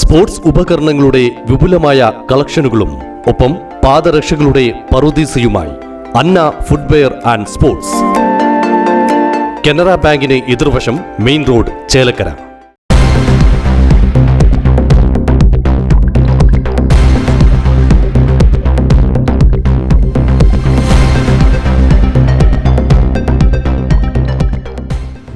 Sports ഉപകരണങ്ങളുടെ വിപുലമായ കളക്ഷനുകളും ഒപ്പം പാദരക്ഷകളുടെ പറുദീസയുമായി അന്ന ഫുട്വെയർ ആൻഡ് സ്പോർട്സ്. കനറ ബാങ്കിന് എതിർവശം, മെയിൻ റോഡ്, ചേലക്കര.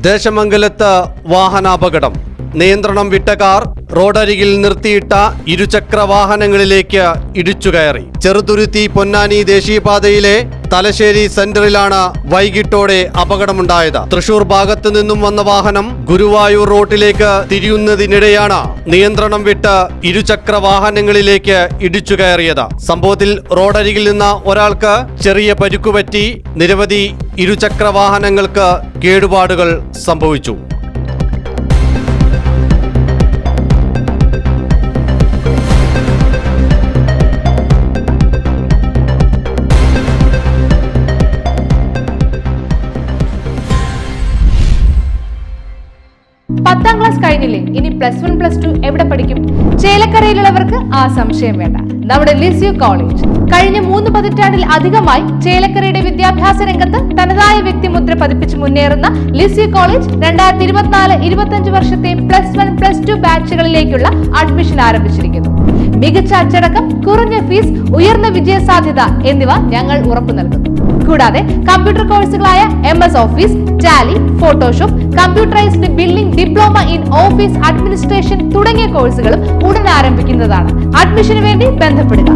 ദേശമംഗലത്ത് വാഹനാപകടം. നിയന്ത്രണം വിട്ട കാർ റോഡരികിൽ നിർത്തിയിട്ട ഇരുചക്ര വാഹനങ്ങളിലേക്ക് ഇടിച്ചുകയറി. ചെറുതുരുത്തി പൊന്നാനി ദേശീയപാതയിലെ തലശ്ശേരി സെന്ററിലാണ് വൈകിട്ടോടെ അപകടമുണ്ടായത്. തൃശൂർ ഭാഗത്തു നിന്നും വന്ന വാഹനം ഗുരുവായൂർ റോഡിലേക്ക് തിരിയുന്നതിനിടെയാണ് നിയന്ത്രണം വിട്ട് ഇരുചക്ര വാഹനങ്ങളിലേക്ക് ഇടിച്ചുകയറിയത്. സംഭവത്തിൽ റോഡരികിൽ നിന്ന ഒരാൾക്ക് ചെറിയ പരിക്കുപറ്റി. നിരവധി ഇരുചക്ര വാഹനങ്ങൾക്ക് കേടുപാടുകൾ സംഭവിച്ചു. പത്താം ക്ലാസ് കഴിഞ്ഞില്ലേ, ഇനി +1 +2 എവിടെ പഠിക്കും? ചേലക്കരയിലുള്ളവർക്ക് ആ സംശയം വേണ്ട. നമ്മുടെ ലിസ്യു കോളേജ് കഴിഞ്ഞ 3 പതിറ്റാണ്ടിൽ അധികമായി ചേലക്കരയുടെ വിദ്യാഭ്യാസ രംഗത്ത് തനതായ വ്യക്തിമുദ്ര പതിപ്പിച്ച് മുന്നേറുന്ന ലിസ്യു കോളേജ് 2024-25 വർഷത്തെ +1 +2 ബാച്ചുകളിലേക്കുള്ള അഡ്മിഷൻ ആരംഭിച്ചിരിക്കുന്നു. മികച്ച അച്ചടക്കം, കുറഞ്ഞ ഫീസ്, ഉയർന്ന വിജയ സാധ്യത എന്നിവ ഞങ്ങൾ ഉറപ്പു നൽകുന്നു. കൂടാതെ കമ്പ്യൂട്ടർ കോഴ്സുകളായ MS office, Tally, Photoshop, computerised billing, diploma in office administration തുടങ്ങിയ കോഴ്സുകളും ഉടൻ ആരംഭിക്കുന്നതാണ്. അഡ്മിഷന് വേണ്ടി ബന്ധപ്പെടുക.